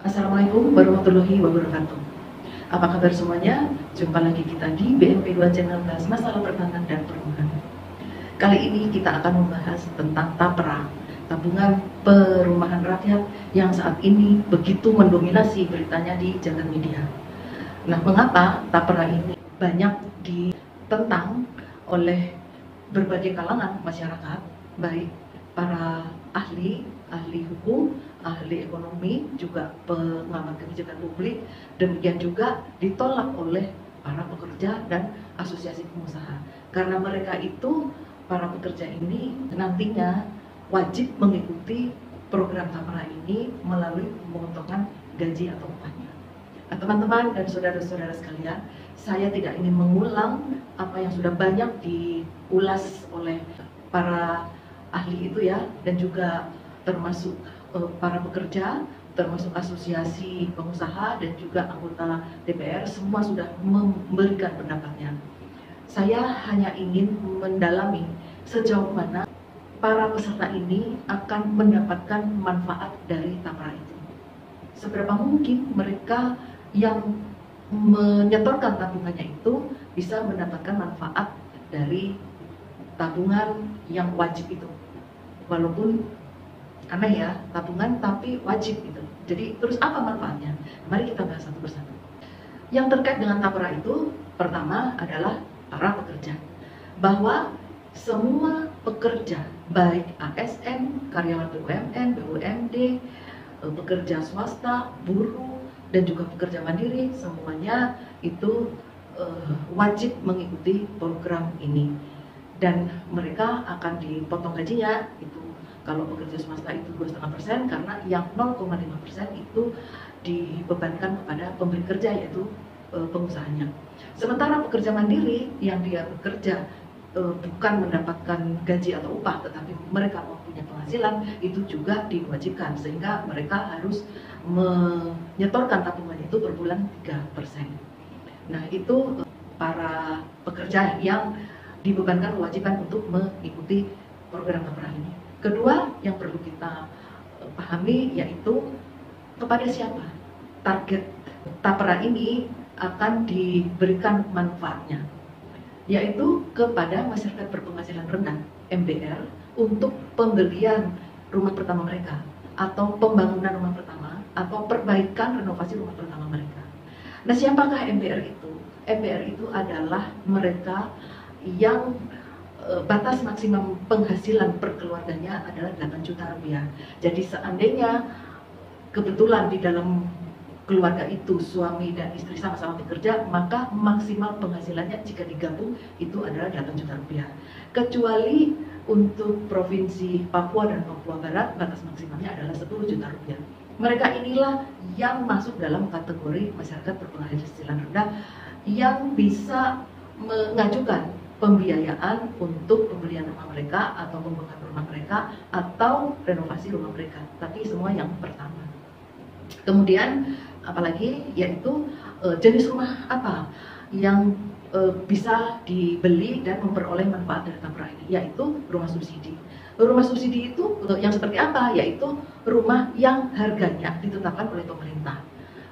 Assalamualaikum warahmatullahi wabarakatuh. Apa kabar semuanya? Jumpa lagi kita di BMP 2 Channel bahas masalah perbankan dan perumahan. Kali ini kita akan membahas tentang TAPRA, Tabungan Perumahan Rakyat, yang saat ini begitu mendominasi beritanya di jalan media. Nah, mengapa TAPRA ini banyak ditentang oleh berbagai kalangan masyarakat, baik para ahli hukum, ahli ekonomi, juga pengamat kebijakan publik, demikian juga ditolak oleh para pekerja dan asosiasi pengusaha. Karena mereka itu, para pekerja ini nantinya wajib mengikuti program TAPRA ini melalui pemotongan gaji atau upahnya. Nah, teman-teman dan saudara-saudara sekalian, saya tidak ingin mengulang apa yang sudah banyak diulas oleh para ahli itu ya, dan juga termasuk para pekerja, termasuk asosiasi pengusaha dan juga anggota DPR, semua sudah memberikan pendapatnya. Saya hanya ingin mendalami sejauh mana para peserta ini akan mendapatkan manfaat dari TAPRA itu. Seberapa mungkin mereka yang menyetorkan tabungannya itu bisa mendapatkan manfaat dari tabungan yang wajib itu. Walaupun aneh ya, tabungan tapi wajib gitu. Jadi terus apa manfaatnya? Mari kita bahas satu persatu. Yang terkait dengan TAPRA itu, pertama adalah para pekerja. Bahwa semua pekerja, baik ASN, karyawan BUMN, BUMD, pekerja swasta, buruh, dan juga pekerja mandiri, semuanya itu wajib mengikuti program ini. Dan mereka akan dipotong gajinya itu. Kalau pekerja swasta itu 2,5%, karena yang 0,5% itu dibebankan kepada pemberi kerja, yaitu pengusahanya. Sementara pekerja mandiri yang dia bekerja bukan mendapatkan gaji atau upah, tetapi mereka mempunyai penghasilan, itu juga diwajibkan, sehingga mereka harus menyetorkan tabungan itu per bulan 3%. Nah, itu para pekerja yang dibebankan kewajiban untuk mengikuti program TAPRA ini. Kedua yang perlu kita pahami yaitu kepada siapa target TAPRA ini akan diberikan manfaatnya, yaitu kepada masyarakat berpenghasilan rendah (MBR) untuk pembelian rumah pertama mereka, atau pembangunan rumah pertama, atau perbaikan renovasi rumah pertama mereka. Nah, siapakah MBR itu? MBR itu adalah mereka yang batas maksimum penghasilan per keluarganya adalah 8 juta rupiah. Jadi seandainya kebetulan di dalam keluarga itu suami dan istri sama-sama bekerja, maka maksimal penghasilannya jika digabung itu adalah 8 juta rupiah. Kecuali untuk Provinsi Papua dan Papua Barat, batas maksimalnya adalah 10 juta rupiah. Mereka inilah yang masuk dalam kategori masyarakat berpenghasilan rendah yang bisa mengajukan pembiayaan untuk pembelian rumah mereka atau pembangunan rumah mereka atau renovasi rumah mereka, tapi semua yang pertama. Kemudian apalagi yaitu jenis rumah apa yang bisa dibeli dan memperoleh manfaat dari TAPRA ini, yaitu rumah subsidi. Rumah subsidi itu yang seperti apa? Yaitu rumah yang harganya ditetapkan oleh pemerintah.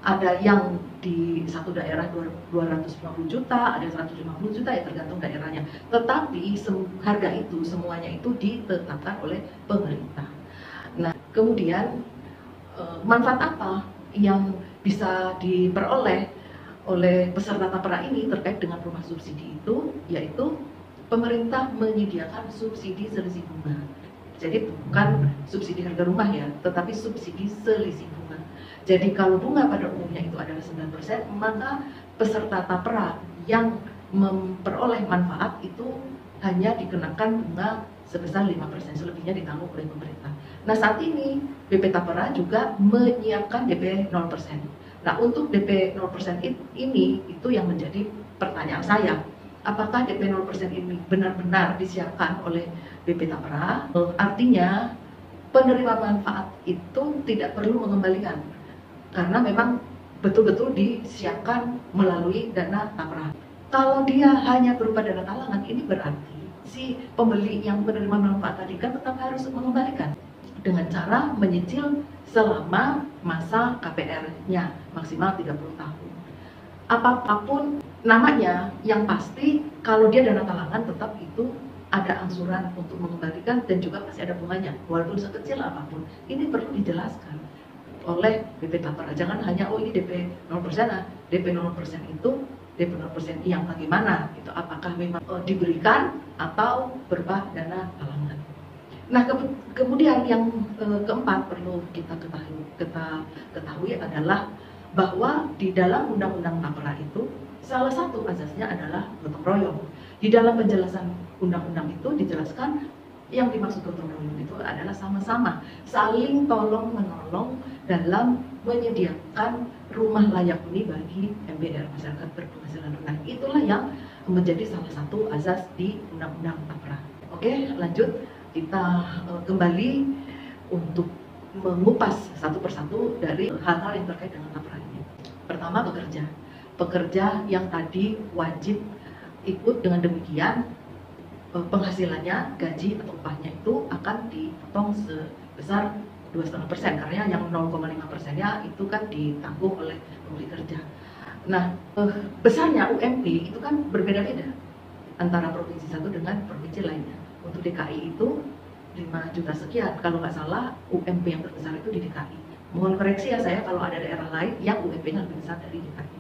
Ada yang di satu daerah 250 juta, ada 150 juta, ya tergantung daerahnya. Tetapi harga itu semuanya itu ditetapkan oleh pemerintah. Nah, kemudian manfaat apa yang bisa diperoleh oleh peserta TAPRA ini terkait dengan rumah subsidi itu, yaitu pemerintah menyediakan subsidi selisih bunga. Jadi bukan subsidi harga rumah ya, tetapi subsidi selisih bunga. Jadi kalau bunga pada umumnya itu adalah 9%, maka peserta TAPRA yang memperoleh manfaat itu hanya dikenakan bunga sebesar 5%, selebihnya ditanggung oleh pemerintah. Nah, saat ini BP TAPRA juga menyiapkan DP 0%. Nah, untuk DP 0% ini itu yang menjadi pertanyaan saya. Apakah DP 0% ini benar-benar disiapkan oleh BP TAPRA? Artinya penerima manfaat itu tidak perlu mengembalikan, karena memang betul-betul disiapkan melalui dana TAPRA. Kalau dia hanya berupa dana talangan, ini berarti si pembeli yang menerima manfaat tadi kan tetap harus mengembalikan. dengan cara menyicil selama masa KPR-nya maksimal 30 tahun. Apapun namanya, yang pasti kalau dia dana talangan tetap itu ada angsuran untuk mengembalikan dan juga pasti ada bunganya walaupun sekecil apapun. Ini perlu dijelaskan oleh BP Tapera. Jangan hanya ini DP 0%, DP 0% itu DP 0% yang bagaimana gitu, apakah memang diberikan atau berupa dana talangan. Nah, kemudian yang keempat perlu kita ketahui adalah bahwa di dalam Undang-Undang Tapera itu salah satu azasnya adalah gotong royong. Di dalam penjelasan undang-undang itu dijelaskan yang dimaksud gotong royong itu adalah sama-sama saling tolong menolong dalam menyediakan rumah layak huni bagi MBR, masyarakat berpenghasilan rendah. Itulah yang menjadi salah satu azas di Undang-Undang Tapera. Oke, lanjut. Kita kembali untuk mengupas satu persatu dari hal-hal yang terkait dengan tapera ini. Pertama, pekerja yang tadi wajib ikut. Dengan demikian penghasilannya, gaji atau upahnya itu akan dipotong sebesar 2,5%, karena yang 0,5%-nya itu kan ditanggung oleh pemberi kerja. Nah, besarnya UMP itu kan berbeda-beda antara provinsi satu dengan provinsi lainnya. Untuk DKI itu 5 juta sekian, kalau nggak salah UMP yang terbesar itu di DKI. Mohon koreksi ya saya kalau ada daerah lain yang UMP-nya lebih besar dari DKI.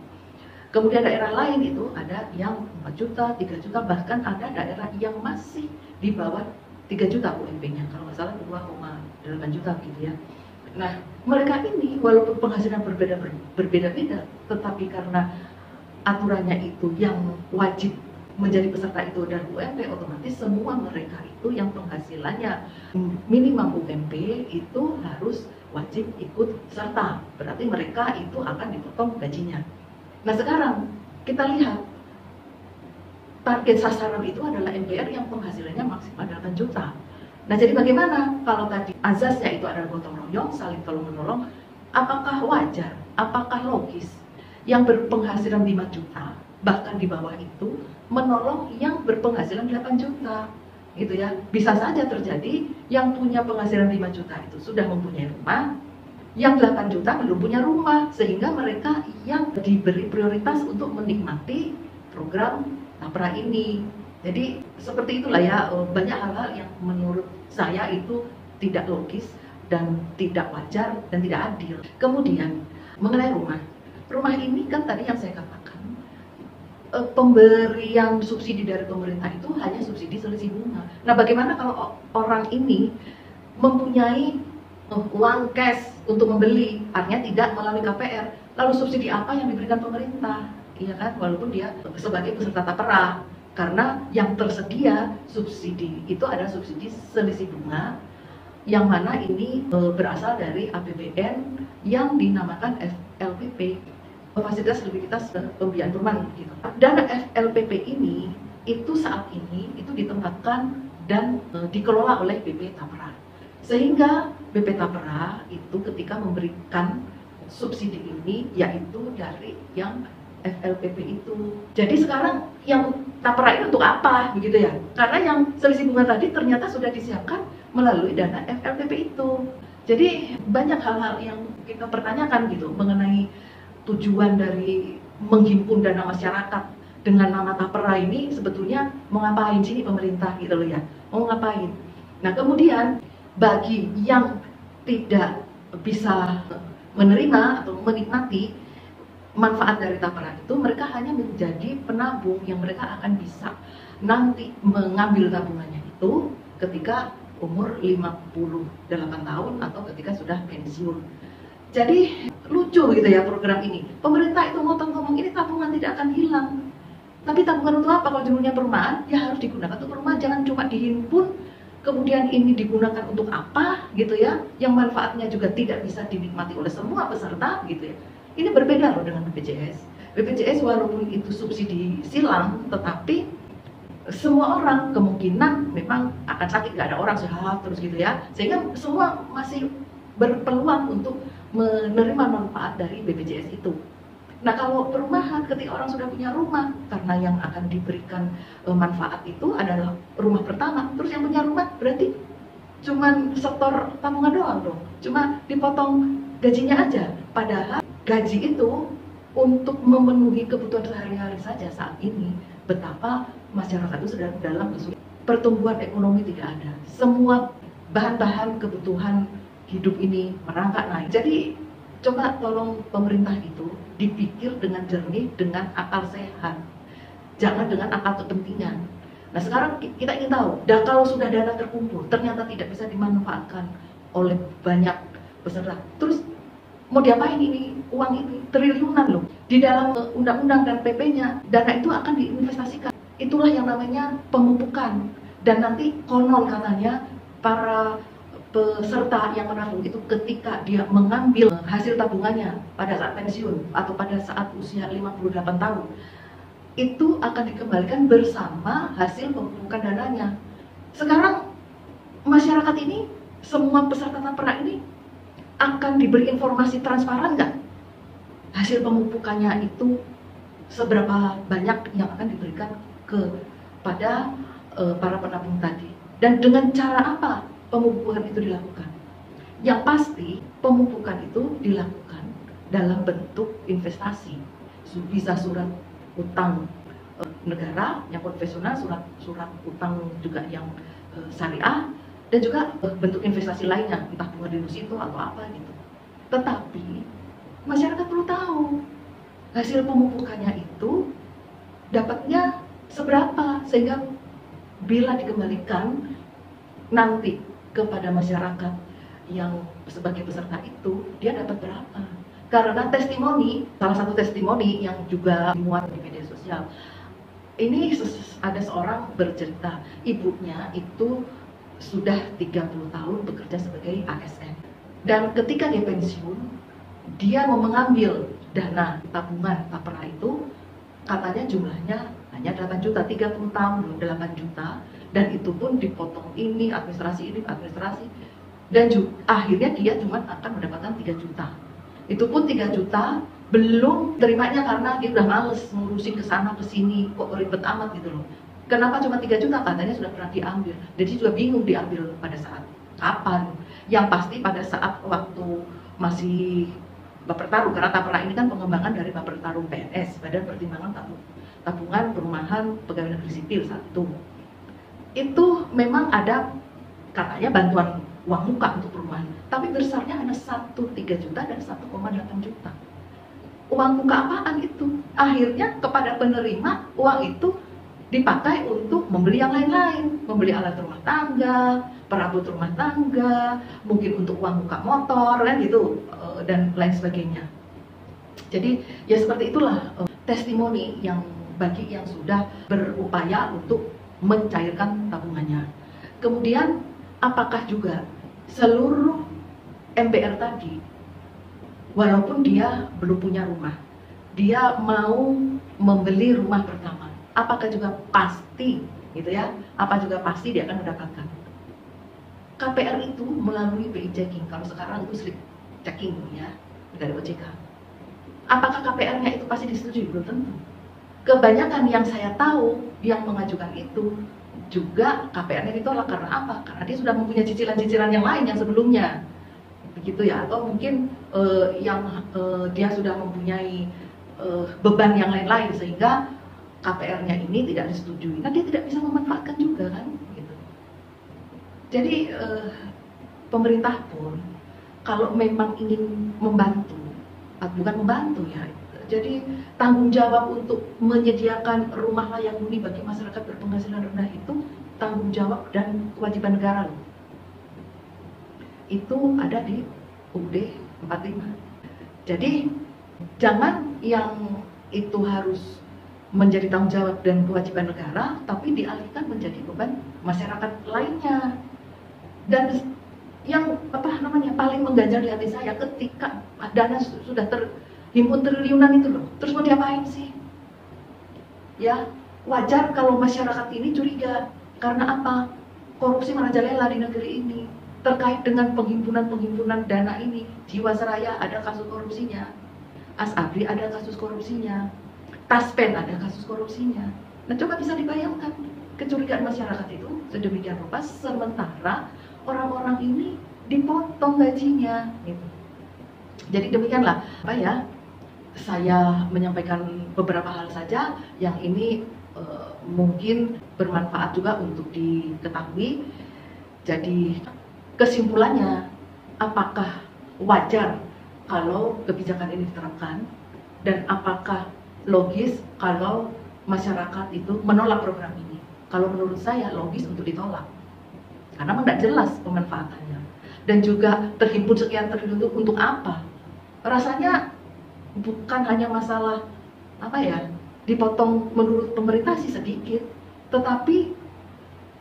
Kemudian daerah lain itu ada yang 4 juta, 3 juta, bahkan ada daerah yang masih di bawah 3 juta UMP-nya, kalau nggak salah 2,8 juta gitu ya. Nah, mereka ini walaupun penghasilan berbeda-beda, tetapi karena aturannya itu yang wajib menjadi peserta itu dan UMP, otomatis semua mereka itu yang penghasilannya minimum UMP itu harus wajib ikut serta. Berarti mereka itu akan dipotong gajinya. Nah, sekarang kita lihat target sasaran itu adalah MBR yang penghasilannya maksimal 8 juta. Nah, jadi bagaimana kalau tadi azasnya itu adalah gotong royong, saling tolong menolong? Apakah wajar, apakah logis yang berpenghasilan 5 juta bahkan di bawah itu menolong yang berpenghasilan 8 juta gitu ya? Bisa saja terjadi yang punya penghasilan 5 juta itu sudah mempunyai rumah, yang 8 juta belum punya rumah, sehingga mereka yang diberi prioritas untuk menikmati program tapera ini. Jadi seperti itulah ya, banyak hal-hal yang menurut saya itu tidak logis dan tidak wajar dan tidak adil. Kemudian mengenai rumah ini kan tadi yang saya katakan, pemberian subsidi dari pemerintah itu hanya subsidi selisih bunga. Nah, bagaimana kalau orang ini mempunyai uang cash untuk membeli, artinya tidak melalui KPR, lalu subsidi apa yang diberikan pemerintah? Iya kan, walaupun dia sebagai peserta tapera, karena yang tersedia subsidi itu ada subsidi selisih bunga, yang mana ini berasal dari APBN yang dinamakan FLPP, fasilitas likuiditas pembiayaan perumahan gitu. Dana FLPP ini itu saat ini itu ditempatkan dan dikelola oleh BP Tapera. Sehingga BP Tapera itu ketika memberikan subsidi ini yaitu dari yang FLPP itu. Jadi sekarang yang Tapera ini untuk apa begitu ya? Karena yang selisih bunga tadi ternyata sudah disiapkan melalui dana FLPP itu. Jadi banyak hal-hal yang kita pertanyakan gitu mengenai tujuan dari menghimpun dana masyarakat dengan nama tapera ini sebetulnya mau ngapain sih pemerintah gitu loh ya, mau ngapain. Nah, kemudian bagi yang tidak bisa menerima atau menikmati manfaat dari tapera itu, mereka hanya menjadi penabung yang mereka akan bisa nanti mengambil tabungannya itu ketika umur 58 tahun atau ketika sudah pensiun. Jadi lucu gitu ya program ini. Pemerintah itu ngomong ini tabungan tidak akan hilang. Tapi tabungan untuk apa? Kalau judulnya perumahan, ya harus digunakan untuk perumahan. Jangan cuma dihimpun, kemudian ini digunakan untuk apa gitu ya. Yang manfaatnya juga tidak bisa dinikmati oleh semua peserta gitu ya. Ini berbeda loh dengan BPJS. BPJS walaupun itu subsidi silang, tetapi semua orang kemungkinan memang akan sakit, nggak ada orang sehat terus gitu ya. Sehingga semua masih berpeluang untuk menerima manfaat dari BPJS itu. Nah, kalau perumahan ketika orang sudah punya rumah, karena yang akan diberikan manfaat itu adalah rumah pertama, terus yang punya rumah berarti cuman setor tabungan doang dong, cuma dipotong gajinya aja. Padahal gaji itu untuk memenuhi kebutuhan sehari-hari saja saat ini. Betapa masyarakat itu sedang dalam kesulitan. Pertumbuhan ekonomi tidak ada. Semua bahan-bahan kebutuhan hidup ini merangkak naik. Jadi coba tolong pemerintah itu dipikir dengan jernih, dengan akal sehat. Jangan dengan akal kepentingan. Nah sekarang kita ingin tahu, kalau sudah dana terkumpul, ternyata tidak bisa dimanfaatkan oleh banyak peserta. Terus mau diapain ini uang ini? Triliunan loh. Di dalam undang-undang dan PP-nya, dana itu akan diinvestasikan. Itulah yang namanya pemupukan. Dan nanti konon katanya para peserta yang menabung itu ketika dia mengambil hasil tabungannya pada saat pensiun atau pada saat usia 58 tahun, itu akan dikembalikan bersama hasil pemupukan dananya. Sekarang masyarakat ini, semua peserta tapera ini akan diberi informasi transparan nggak? Hasil pemupukannya itu seberapa banyak yang akan diberikan kepada para penabung tadi, dan dengan cara apa pemupukan itu dilakukan? Yang pasti pemupukan itu dilakukan dalam bentuk investasi, bisa surat utang negara yang konvensional, surat utang juga yang syariah, dan juga bentuk investasi lainnya, entah bunga deposito atau apa gitu. Tetapi masyarakat perlu tahu hasil pemupukannya itu dapatnya seberapa, sehingga bila dikembalikan nanti kepada masyarakat yang sebagai peserta itu, dia dapat berapa. Karena testimoni, salah satu testimoni yang juga dimuat di media sosial, ini ada seorang bercerita, ibunya itu sudah 30 tahun bekerja sebagai ASN, dan ketika dia pensiun, dia mau mengambil dana tabungan tapera itu, katanya jumlahnya hanya 8 juta, 30 tahun loh, 8 juta, dan itu pun dipotong ini, administrasi, dan akhirnya dia cuma akan mendapatkan 3 juta. Itu pun 3 juta belum terimanya karena dia udah males ngurusin kesana kesini, kok ribet amat gitu loh. Kenapa cuma 3 juta? Katanya sudah pernah diambil, jadi juga bingung diambil pada saat kapan. Yang pasti pada saat waktu masih Bapertaruh, karena tapera ini kan pengembangan dari Bapertaruh PNS, Badan Pertimbangan Tabungan Perumahan Pegawai Negeri Sipil 1. Itu memang ada katanya bantuan uang muka untuk perumahan, tapi besarnya hanya 1,3 juta dan 1,8 juta. Uang muka apaan itu? Akhirnya kepada penerima uang itu dipakai untuk membeli yang lain-lain, membeli alat rumah tangga, perabot rumah tangga, mungkin untuk uang muka motor, kan gitu, dan lain sebagainya. Jadi ya seperti itulah testimoni yang bagi yang sudah berupaya untuk mencairkan tabungannya. Kemudian apakah juga seluruh MBR tadi, walaupun dia belum punya rumah, dia mau membeli rumah pertama, apakah juga pasti gitu ya? Apa juga pasti dia akan mendapatkan? KPR itu melalui BI checking, kalau sekarang itu slip checking ya dari OJK. Apakah KPR-nya itu pasti disetujui? Belum tentu. Kebanyakan yang saya tahu yang mengajukan itu juga KPR-nya ditolak karena apa? Karena dia sudah mempunyai cicilan-cicilan yang lain yang sebelumnya, begitu ya? Atau mungkin dia sudah mempunyai beban yang lain-lain sehingga KPR-nya ini tidak disetujui. Nah dia tidak bisa memanfaatkan juga kan? Gitu. Jadi pemerintah pun kalau memang ingin membantu, bukan membantu ya, jadi tanggung jawab untuk menyediakan rumah layak huni bagi masyarakat berpenghasilan rendah itu tanggung jawab dan kewajiban negara loh. Itu ada di UUD 45. Jadi jangan yang itu harus menjadi tanggung jawab dan kewajiban negara, tapi dialihkan menjadi beban masyarakat lainnya. Dan yang paling mengganjal di hati saya ketika dana sudah terhimpun triliunan itu loh, terus mau diapain sih? Ya wajar kalau masyarakat ini curiga, karena apa? Korupsi merajalela di negeri ini terkait dengan penghimpunan dana ini. Jiwasraya ada kasus korupsinya, Asabri ada kasus korupsinya, Taspen ada kasus korupsinya. Nah coba bisa dibayangkan kecurigaan masyarakat itu sedemikian rupa, sementara orang-orang ini dipotong gajinya gitu. Jadi demikianlah saya menyampaikan beberapa hal saja yang ini mungkin bermanfaat juga untuk diketahui. Jadi kesimpulannya, apakah wajar kalau kebijakan ini diterapkan, dan apakah logis kalau masyarakat itu menolak program ini? Kalau menurut saya logis untuk ditolak, karena memang tidak jelas pemanfaatannya, dan juga terhimpun sekian triliun itu untuk apa? Rasanya bukan hanya masalah dipotong menurut pemerintah sih sedikit, tetapi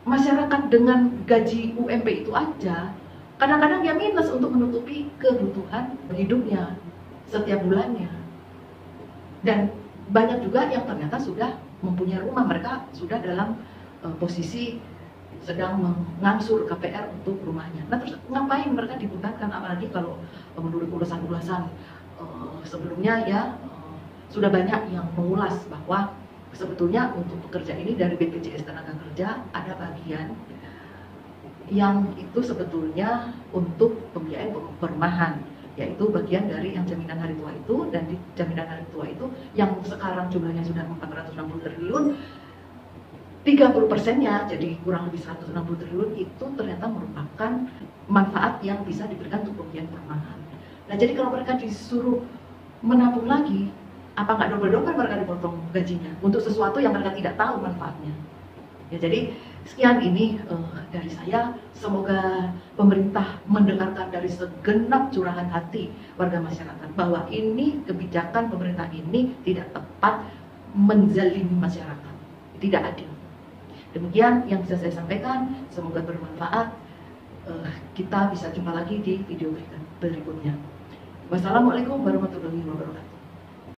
masyarakat dengan gaji UMP itu aja kadang-kadang dia minus untuk menutupi kebutuhan hidupnya setiap bulannya. Dan banyak juga yang ternyata sudah mempunyai rumah, mereka sudah dalam posisi sedang mengangsur KPR untuk rumahnya. Nah terus ngapain mereka dibebankan, apalagi kalau menurut ulasan-ulasan sebelumnya sudah banyak yang mengulas bahwa sebetulnya untuk pekerja ini dari BPJS Tenagakerja ada bagian yang itu sebetulnya untuk pembiayaan perumahan, yaitu bagian dari yang jaminan hari tua itu. Dan di jaminan hari tua itu yang sekarang jumlahnya sudah 460 triliun, 30%-nya, jadi kurang lebih 160 triliun itu ternyata merupakan manfaat yang bisa diberikan untuk pembiayaan perumahan. Nah jadi kalau mereka disuruh menabung lagi, apa nggak double-double mereka dipotong gajinya untuk sesuatu yang mereka tidak tahu manfaatnya? Ya, jadi sekian ini dari saya. Semoga pemerintah mendengarkan dari segenap curahan hati warga masyarakat bahwa ini kebijakan pemerintah ini tidak tepat, menzalimi masyarakat, tidak adil. Demikian yang bisa saya sampaikan, semoga bermanfaat. Kita bisa jumpa lagi di video berikutnya. Wassalamualaikum warahmatullahi wabarakatuh.